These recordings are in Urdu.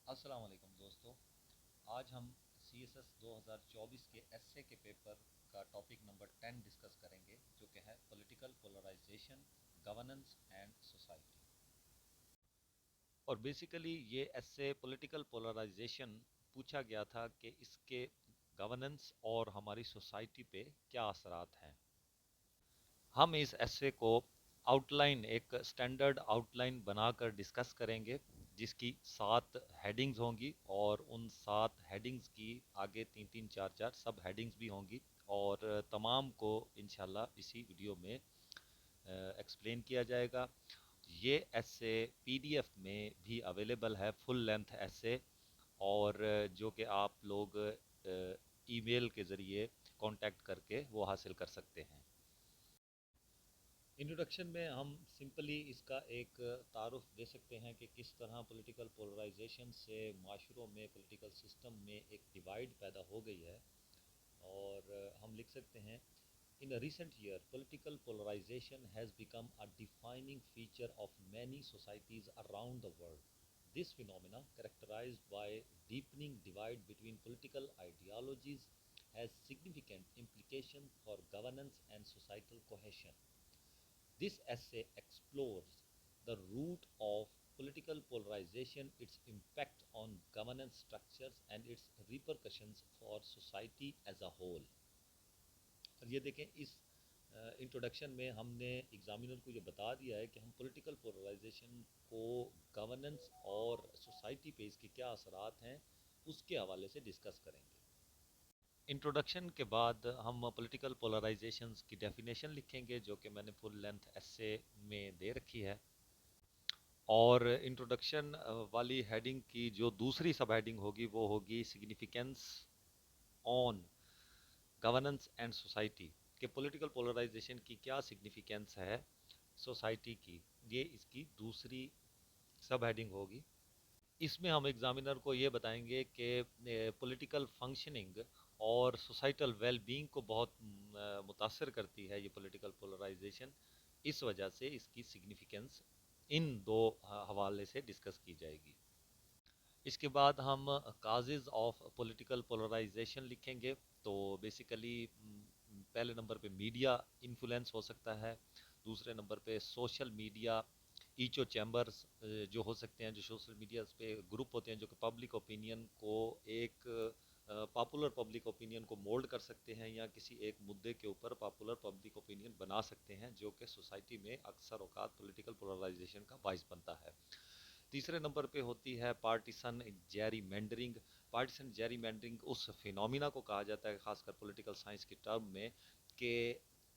السلام علیکم دوستو، آج ہم سی ایس ایس 2024 کے ایس اے کے پیپر کا ٹاپک نمبر 10 ڈسکس کریں گے، جو کہ ہے political polarization, governance and society. اور بیسیکلی یہ ایس اے پولیٹیکل پولرائزیشن پوچھا گیا تھا کہ اس کے گورننس اور ہماری سوسائٹی پہ کیا اثرات ہیں۔ ہم اس ایسے کو آؤٹ لائن، ایک سٹینڈرڈ آؤٹ لائن بنا کر ڈسکس کریں گے، جس کی 7 ہیڈنگز ہوں گی، اور ان 7 ہیڈنگز کی آگے 3 3 4 4 سب ہیڈنگز بھی ہوں گی، اور تمام کو انشاءاللہ اسی ویڈیو میں ایکسپلین کیا جائے گا۔ یہ ایسے پی ڈی ایف میں بھی اویلیبل ہے، فل لینتھ ایسے، اور جو کہ آپ لوگ ای میل کے ذریعے کانٹیکٹ کر کے وہ حاصل کر سکتے ہیں۔ انٹروڈکشن میں ہم سمپلی اس کا ایک تعارف دے سکتے ہیں کہ کس طرح پولیٹیکل پولرائزیشن سے معاشروں میں، پولیٹیکل سسٹم میں ایک ڈیوائیڈ پیدا ہو گئی ہے، اور ہم لکھ سکتے ہیں In a recent year, political polarization has become a defining feature of many societies around the world. This phenomena, characterized by deepening divide between political ideologies, has significant implications for governance and societal cohesion. This essay explores the root of political polarization, its impact on governance structures, and its repercussions for society as a whole. اور یہ دیکھیں، اس انٹروڈکشن میں ہم نے ایگزامینر کو یہ بتا دیا ہے کہ ہم پولیٹیکل پولرائزیشن کو گورننس اور سوسائٹی پہ اس کے کیا اثرات ہیں، اس کے حوالے سے ڈسکس کریں گے۔ انٹروڈکشن کے بعد ہم پولیٹیکل پولرائزیشنز کی ڈیفینیشن لکھیں گے، جو کہ میں نے فل لینتھ ایسے میں دے رکھی ہے، اور انٹروڈکشن والی ہیڈنگ کی جو دوسری سب ہیڈنگ ہوگی وہ ہوگی significance on governance and society, کہ پولیٹیکل پولرائزیشن کی کیا سگنیفیکنس ہے سوسائٹی کی، یہ اس کی دوسری سب ہیڈنگ ہوگی۔ اس میں ہم ایگزامینر کو یہ بتائیں گے کہ پولیٹیکل فنکشننگ اور سوسائٹل ویل بینگ کو بہت متاثر کرتی ہے یہ پولیٹیکل پولرائزیشن، اس وجہ سے اس کی سگنیفیکنس ان دو حوالے سے ڈسکس کی جائے گی۔ اس کے بعد ہم کازز آف پولیٹیکل پولرائزیشن لکھیں گے، تو بیسیکلی پہلے نمبر پہ میڈیا انفلوئنس ہو سکتا ہے، دوسرے نمبر پہ سوشل میڈیا ایچو چیمبرز جو ہو سکتے ہیں، جو سوشل میڈیا پہ گروپ ہوتے ہیں جو کہ پبلک اوپینین کو ایک پاپولر پبلک اوپینین کو مولڈ کر سکتے ہیں، یا کسی ایک مدعے کے اوپر پاپولر پبلک اوپینین بنا سکتے ہیں، جو کہ سوسائٹی میں اکثر اوقات پولیٹیکل پولرائزیشن کا باعث بنتا ہے۔ تیسرے نمبر پہ ہوتی ہے پارٹیسن جیری مینڈرنگ۔ پارٹیسن جیری مینڈرنگ اس فینومینا کو کہا جاتا ہے، خاص کر پولیٹیکل سائنس کی ٹرم میں، کہ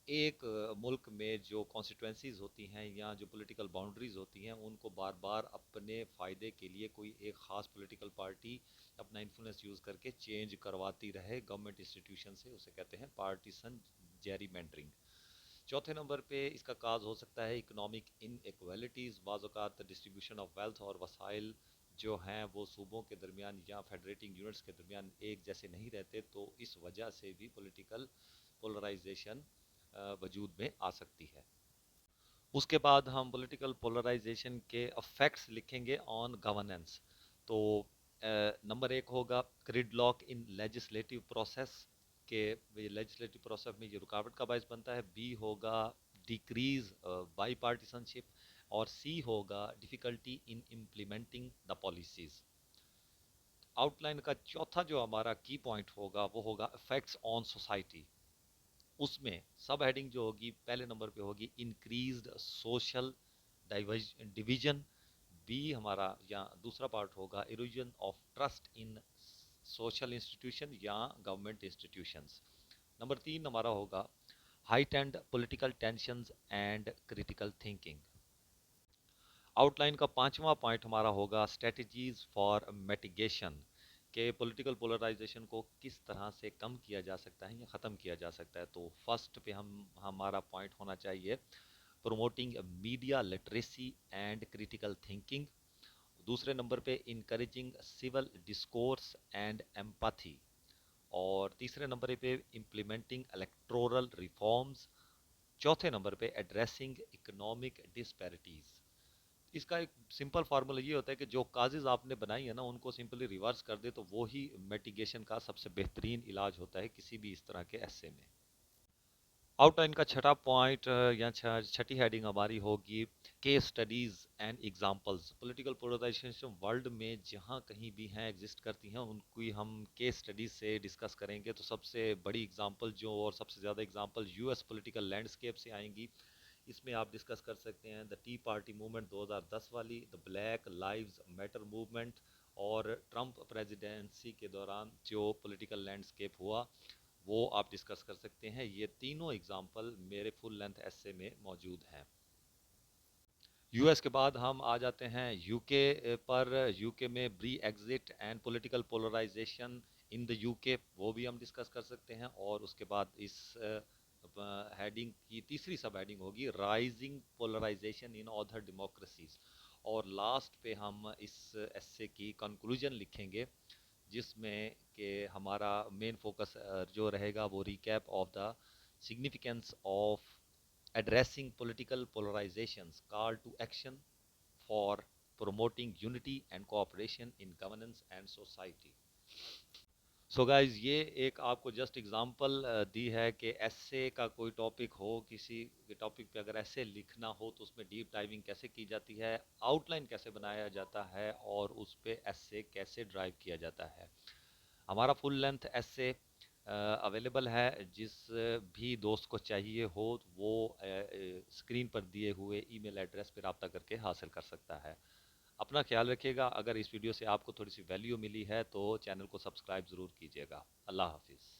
ایک ملک میں جو کانسٹیٹوینسیز ہوتی ہیں یا جو پولیٹیکل باؤنڈریز ہوتی ہیں، ان کو بار بار اپنے فائدے کے لیے کوئی ایک خاص پولیٹیکل پارٹی اپنا انفلوئنس یوز کر کے چینج کرواتی رہے گورنمنٹ انسٹیٹیوشن سے، اسے کہتے ہیں پارٹیسن جیری مینڈرنگ۔ چوتھے نمبر پہ اس کا کاز ہو سکتا ہے اکنامک ان ایکویلٹیز، بعض اوقات ڈسٹریبیوشن آف ویلتھ اور وسائل جو ہیں وہ صوبوں کے درمیان یا فیڈریٹنگ یونٹس کے درمیان ایک جیسے نہیں رہتے، تو اس وجہ سے بھی پولیٹیکل پولرائزیشن وجود میں آ سکتی ہے۔ اس کے بعد ہم پولیٹیکل پولرائزیشن کے افیکٹس لکھیں گے آن گورننس، تو نمبر 1 ہوگا گرڈ لاک ان لیجسلیٹو پروسیس، کہ لیجسلیٹو پروسیس میں یہ رکاوٹ کا باعث بنتا ہے۔ بی ہوگا ڈیکریز بائی پارٹیسن شپ، اور سی ہوگا difficulty in implementing the policies. Out line کا چوتھا جو ہمارا کی پوائنٹ ہوگا وہ ہوگا افیکٹس آن سوسائٹی۔ اس میں سب ہیڈنگ جو ہوگی پہلے نمبر پہ ہوگی انکریزڈ سوشل ڈویژن۔ بی ہمارا یا دوسرا پارٹ ہوگا erosion of trust in social institution یا گورنمنٹ انسٹیٹیوشنز۔ نمبر 3 ہمارا ہوگا heightened political tensions and critical thinking. Out line کا پانچواں پوائنٹ ہمارا ہوگا اسٹریٹجیز فار میٹیگیشن، کہ پولیٹیکل پولرائزیشن کو کس طرح سے کم کیا جا سکتا ہے یا ختم کیا جا سکتا ہے۔ تو فرسٹ پہ ہمارا پوائنٹ ہونا چاہیے promoting media literacy and critical thinking. دوسرے نمبر پہ انکریجنگ سول ڈسکورس اینڈ ایمپاتھی، اور تیسرے نمبر پہ امپلیمنٹنگ الیکٹورل ریفارمز۔ چوتھے نمبر پہ ایڈریسنگ اکنامک ڈسپیرٹیز۔ اس کا ایک سمپل فارمولا یہ ہوتا ہے کہ جو کازز آپ نے بنائی ہے نا ان کو سمپلی ریورس کر دے تو وہی میٹیگیشن کا سب سے بہترین علاج ہوتا ہے کسی بھی اس طرح کے ایسے میں. آؤٹ لائن کا چھٹا پوائنٹ یا چھٹی ہیڈنگ ہماری ہوگی case studies and examples. Political polarization world میں جہاں کہیں بھی ہیں ایگزسٹ کرتی ہیں ان کی ہم کیس سٹڈیز سے ڈسکس کریں گے. تو سب سے بڑی ایگزامپل جو اور سب سے زیادہ example U S political landscape سے آئیں گی. اس میں آپ ڈسکس کر سکتے ہیں دا ٹی پارٹی موومنٹ 2010 والی, the black lives matter movement, اور ٹرمپ پریزیڈنسی کے دوران جو پولیٹیکل لینڈسکیپ ہوا وہ آپ ڈسکس کر سکتے ہیں. یہ تینوں اگزامپل میرے فل لینتھ ایسے میں موجود ہیں. یو ایس کے بعد ہم آ جاتے ہیں یو کے پر. یو کے میں Brexit and political polarization in the U K, وہ بھی ہم ڈسکس کر سکتے ہیں. اور اس کے بعد اس ہیڈنگ کی تیسری سب ہیڈنگ ہوگی rising polarization in other democracies. اور لاسٹ پہ ہم اس ایسے کی کنکلوژن لکھیں گے جس میں کہ ہمارا مین فوکس جو رہے گا وہ recap of the significance of addressing political polarizations, call to action for promoting unity and cooperation in governance and society. So guys یہ ایک آپ کو جسٹ اگزامپل دی ہے کہ ایسے کا کوئی ٹاپک ہو, کسی ٹاپک پہ اگر ایسے لکھنا ہو تو اس میں ڈیپ ڈائیونگ کیسے کی جاتی ہے, آؤٹ لائن کیسے بنایا جاتا ہے, اور اس پہ ایسے کیسے ڈرائیو کیا جاتا ہے. ہمارا فل لینتھ ایسے اویلیبل ہے, جس بھی دوست کو چاہیے ہو وہ اسکرین پر دیے ہوئے ای میل ایڈریس پہ رابطہ کر کے حاصل کر سکتا ہے. اپنا خیال رکھیے گا. اگر اس ویڈیو سے آپ کو تھوڑی سی ویلیو ملی ہے تو چینل کو سبسکرائب ضرور کیجیے گا. اللہ حافظ.